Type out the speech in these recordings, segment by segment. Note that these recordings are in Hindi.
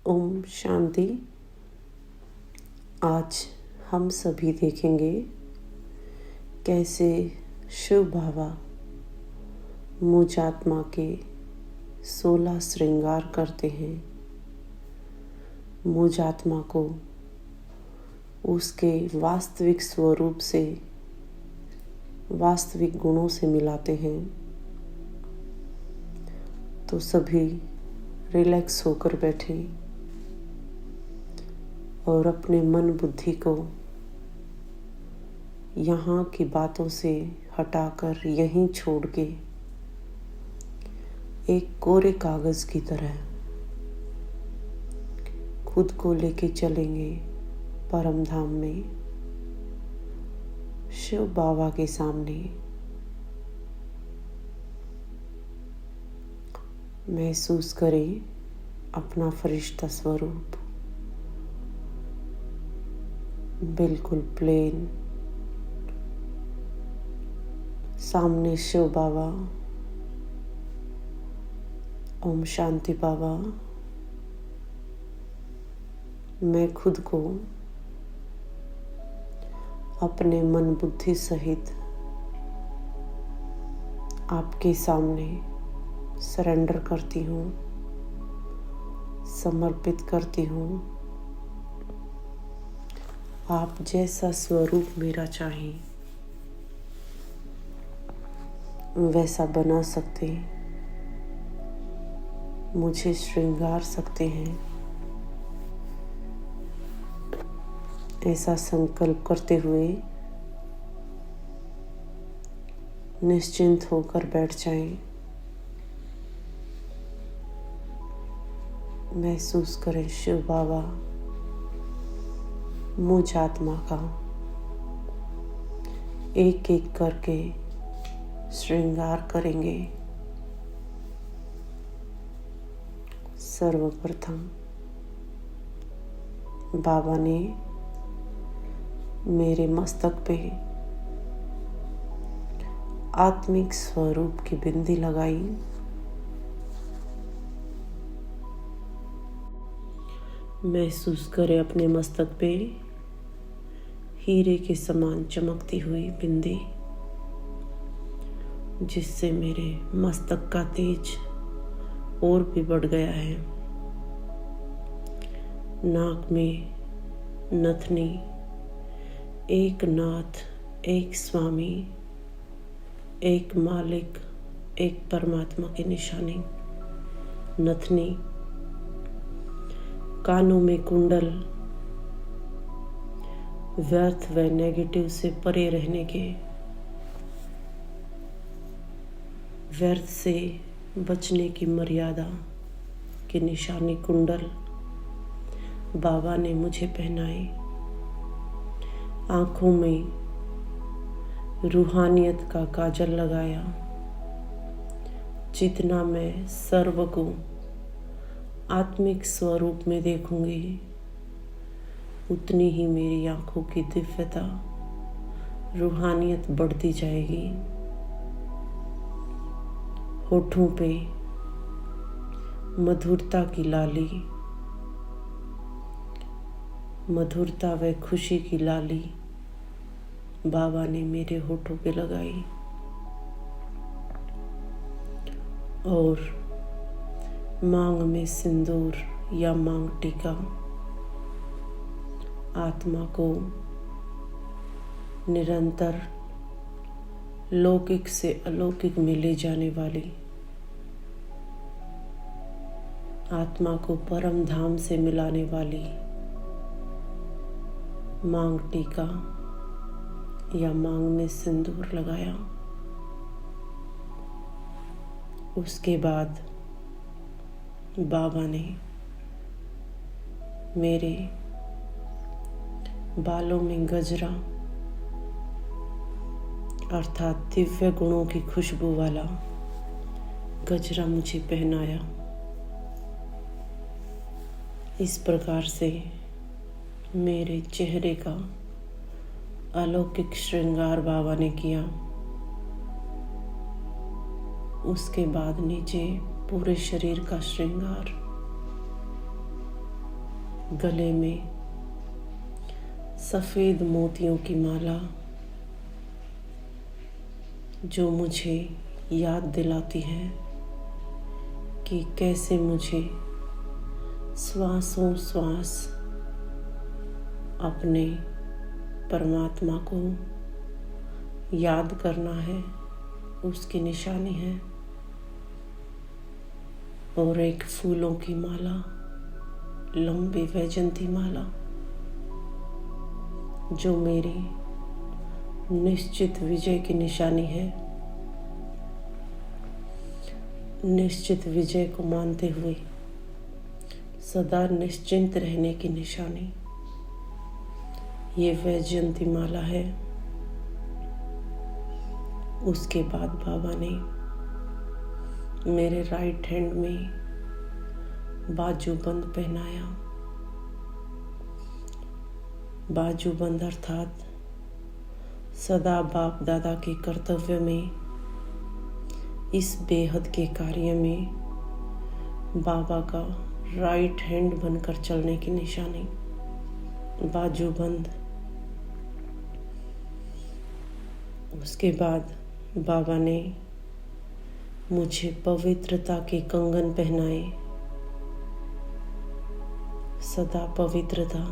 ओम शांति। आज हम सभी देखेंगे कैसे शिव बाबा मुझ आत्मा के 16 श्रृंगार करते हैं। मुझ आत्मा को उसके वास्तविक स्वरूप से, वास्तविक गुणों से मिलाते हैं। तो सभी रिलैक्स होकर बैठें और अपने मन बुद्धि को यहाँ की बातों से हटाकर यहीं छोड़ के एक कोरे कागज की तरह खुद को लेके चलेंगे परम धाम में, शिव बाबा के सामने। महसूस करें अपना फरिश्ता स्वरूप बिल्कुल प्लेन, सामने शिव बाबा, ओम शांति बाबा। मैं खुद को अपने मन बुद्धि सहित आपके सामने सरेंडर करती हूँ, समर्पित करती हूँ। आप जैसा स्वरूप मेरा चाहें वैसा बना सकते, मुझे श्रृंगार सकते हैं। ऐसा संकल्प करते हुए निश्चिंत होकर बैठ जाएं। महसूस करें शिव बाबा मुझ आत्मा का एक एक करके श्रृंगार करेंगे। सर्वप्रथम बाबा ने मेरे मस्तक पे आत्मिक स्वरूप की बिंदी लगाई। महसूस करें अपने मस्तक पे हीरे के समान चमकती हुई बिंदी, जिससे मेरे मस्तक का तेज और भी बढ़ गया है। नाक में नथनी, एक नाथ, एक स्वामी, एक मालिक, एक परमात्मा की निशानी नथनी। कानों में कुंडल, व्यर्थ व नेगेटिव से परे रहने के, व्यर्थ से बचने की मर्यादा की निशानी कुंडल बाबा ने मुझे पहनाए। आंखों में रूहानियत का काजल लगाया। जितना मैं सर्व को आत्मिक स्वरूप में देखूंगी, उतनी ही मेरी आंखों की दिव्यता, रूहानियत बढ़ती जाएगी। होठों पे मधुरता की लाली, मधुरता व खुशी की लाली बाबा ने मेरे होठों पे लगाई। और मांग में सिंदूर या मांग टीका, आत्मा को निरंतर लौकिक से अलौकिक में ले जाने वाली, आत्मा को परम धाम से मिलाने वाली मांग टीका या मांग में सिंदूर लगाया। उसके बाद बाबा ने मेरे बालों में गजरा अर्थात दिव्य गुणों की खुशबू वाला गजरा मुझे पहनाया। इस प्रकार से मेरे चेहरे का अलौकिक श्रृंगार बाबा ने किया। उसके बाद नीचे पूरे शरीर का श्रृंगार, गले में सफ़ेद मोतियों की माला जो मुझे याद दिलाती है कि कैसे मुझे श्वासों श्वास अपने परमात्मा को याद करना है, उसकी निशानी है। और एक फूलों की माला, लंबी वैजंती माला जो मेरी निश्चित विजय की निशानी है। निश्चित विजय को मानते हुए सदा निश्चिंत रहने की निशानी ये वैजयंती माला है। उसके बाद बाबा ने मेरे राइट हैंड में बाजूबंद पहनाया। बाजूबंद अर्थात सदा बाप दादा के कर्तव्य में, इस बेहद के कार्य में बाबा का राइट हैंड बनकर चलने की निशानी बाजूबंद। उसके बाद बाबा ने मुझे पवित्रता के कंगन पहनाए। सदा पवित्रता,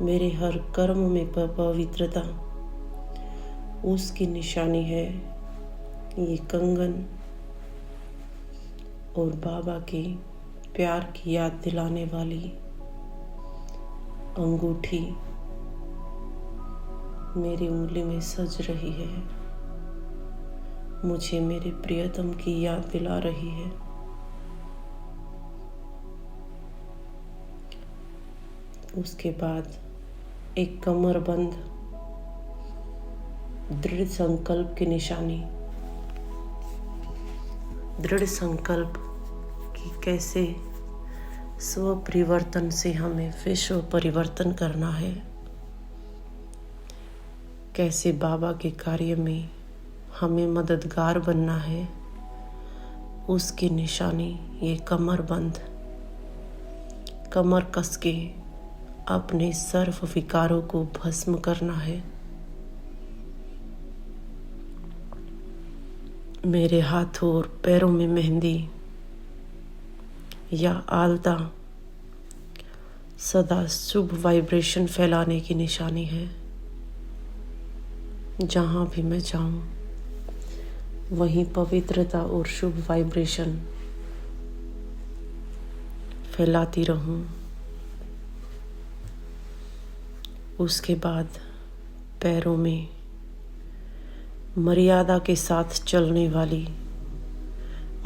मेरे हर कर्म में पवित्रता, उसकी निशानी है ये कंगन। और बाबा के प्यार की याद दिलाने वाली अंगूठी मेरी उंगली में सज रही है, मुझे मेरे प्रियतम की याद दिला रही है। उसके बाद एक कमरबंद दृढ़ संकल्प की निशानी, दृढ़ संकल्प कि कैसे स्व परिवर्तन से हमें विश्व परिवर्तन करना है, कैसे बाबा के कार्य में हमें मददगार बनना है, उसकी निशानी ये कमरबंद। कमर कस के अपने सर्व विकारों को भस्म करना है। मेरे हाथों और पैरों में मेहंदी या आलता सदा शुभ वाइब्रेशन फैलाने की निशानी है। जहाँ भी मैं जाऊं वहीं पवित्रता और शुभ वाइब्रेशन फैलाती रहूं। उसके बाद पैरों में मर्यादा के साथ चलने वाली,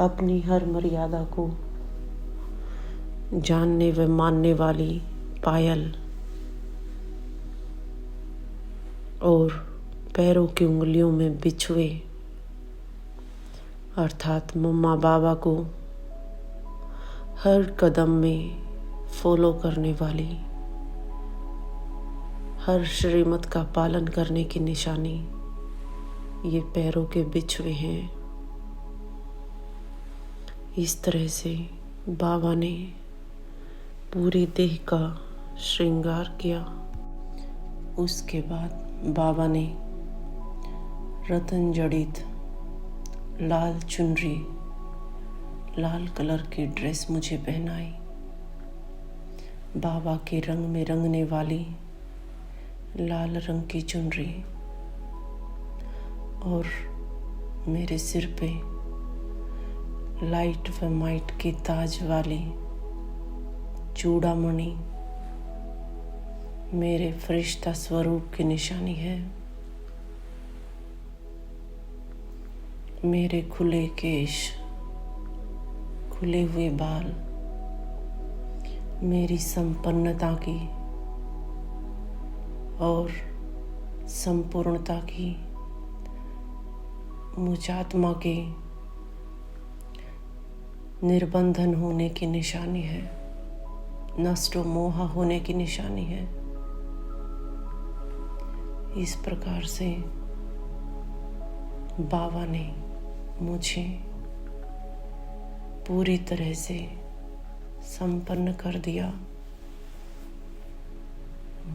अपनी हर मर्यादा को जानने व मानने वाली पायल, और पैरों की उंगलियों में बिछुए अर्थात मम्मा बाबा को हर कदम में फॉलो करने वाली, हर श्रीमत का पालन करने की निशानी ये पैरों के बिछुए हैं। इस तरह से बाबा ने पूरी देह का श्रृंगार किया। उसके बाद बाबा ने रतन जड़ित लाल चुनरी, लाल कलर की ड्रेस मुझे पहनाई। बाबा के रंग में रंगने वाली लाल रंग की चुनरी, और मेरे सिर पे लाइट व माइट के ताज वाली चूड़ामणि मेरे फरिश्ता स्वरूप की निशानी है। मेरे खुले केश, खुले हुए बाल मेरी संपन्नता की और संपूर्णता की, मुझ आत्मा के निर्बंधन होने की निशानी है, नष्ट मोह होने की निशानी है। इस प्रकार से बाबा ने मुझे पूरी तरह से संपन्न कर दिया।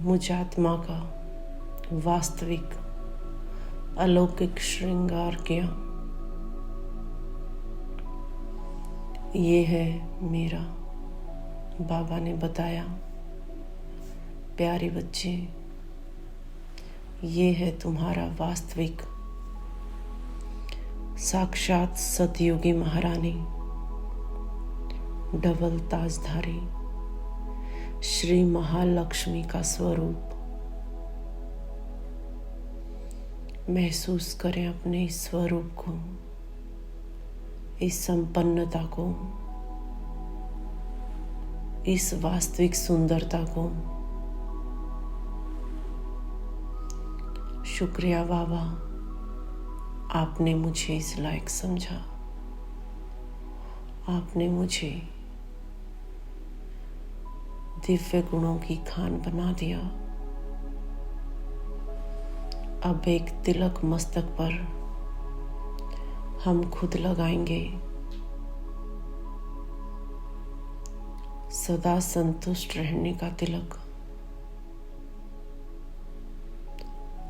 मुझ आत्मा का वास्तविक अलौकिक श्रृंगार किया। ये है मेरा, बाबा ने बताया, प्यारे बच्चे, ये है तुम्हारा वास्तविक साक्षात सतयुगी महारानी, डबल ताजधारी श्री महालक्ष्मी का स्वरूप। महसूस करें अपने इस स्वरूप को, इस संपन्नता को, इस वास्तविक सुंदरता को। शुक्रिया बाबा, आपने मुझे इस लायक समझा। आपने मुझे दिव्य गुणों की खान बना दिया। अब एक तिलक मस्तक पर हम खुद लगाएंगे। सदा संतुष्ट रहने का तिलक।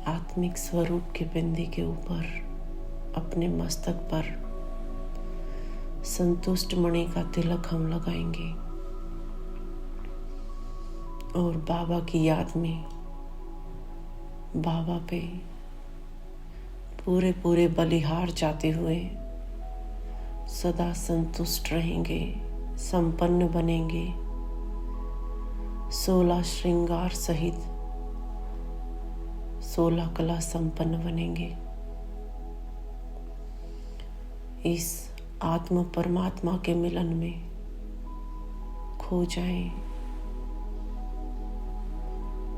आत्मिक स्वरूप की बिंदी के ऊपर अपने मस्तक पर संतुष्ट मणि का तिलक हम लगाएंगे और बाबा की याद में बाबा पे पूरे पूरे बलिहार जाते हुए सदा संतुष्ट रहेंगे, संपन्न बनेंगे, 16 श्रृंगार सहित 16 कला संपन्न बनेंगे। इस आत्म परमात्मा के मिलन में खो जाएं।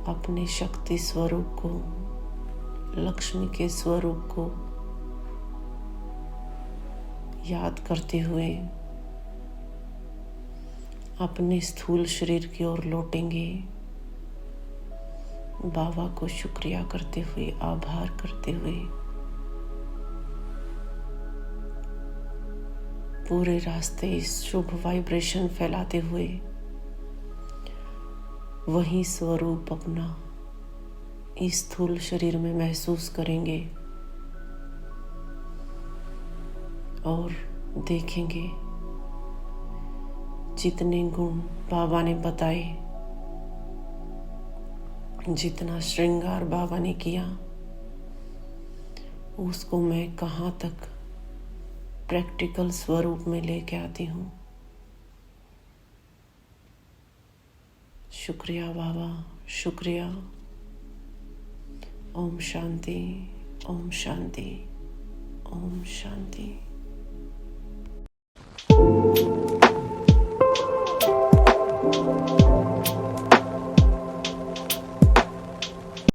अपने शक्ति स्वरूप को, लक्ष्मी के स्वरूप को याद करते हुए अपने स्थूल शरीर की ओर लौटेंगे। बाबा को शुक्रिया करते हुए, आभार करते हुए, पूरे रास्ते इस शुभ वाइब्रेशन फैलाते हुए वही स्वरूप अपना इस स्थूल शरीर में महसूस करेंगे और देखेंगे जितने गुण बाबा ने बताए, जितना श्रृंगार बाबा ने किया, उसको मैं कहाँ तक प्रैक्टिकल स्वरूप में लेके आती हूँ। शुक्रिया बाबा, शुक्रिया। ओम शांति, ओम शांति, ओम शांति।